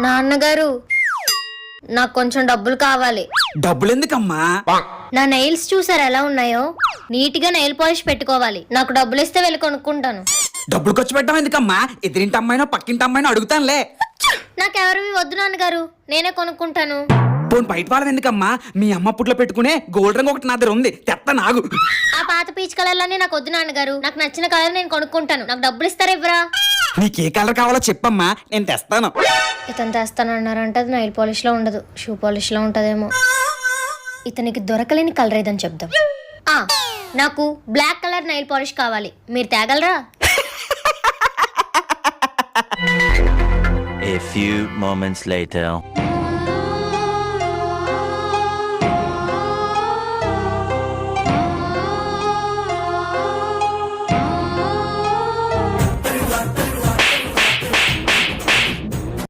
నాన్నగారు నాకు కొంచెం డబ్బులు కావాలి. డబ్బులు ఎందుకమ్మా? నా నెయిల్స్ చూసారు ఎలా ఉన్నాయో? నీట్ గా నెయిల్ పాలిష్ పెట్టుకోవాలి. నాకు డబ్బులు ఇస్తే వెళ్ళి కొనుక్కుంటాను. డబ్బులు ఖర్చు పెట్టడం ఎందుకమ్మా? ఎదురింటి అమ్మాయినో పక్కింటి అమ్మాయినో అడుగుతానులే. నాకెవరివి వద్దు నాన్నగారు, నేనే కొనుక్కుంటాను. పోను బయట వాళ్ళని ఎందుకమ్మా? మీ అమ్మ పుట్లో పెట్టుకునే గోల్డ్ రంగు ఒకటి నా దగ్గర ఉంది, తెత్త నాగు. ఆ పాత పీచ్ కలర్లన్నీ నాకు వద్దు నాన్నగారు. నాకు నచ్చిన కలర్ నేను కొనుక్కుంటాను. నాకు డబ్బులు ఇస్తారా ఇవ్వరా? నీకే కలర్ కావాలో చెప్పమ్మా, నేను తెస్తాను. ఇతను తెస్తానన్నారంటే అది నెయిల్ పాలిష్ లో ఉండదు, షూ పాలిష్ లో ఉంటదేమో. ఇతనికి దొరకలేని కలర్ ఏదని చెప్దాం. నాకు బ్లాక్ కలర్ నెయిల్ పాలిష్ కావాలి, మీరు తేగలరా? A few moments later.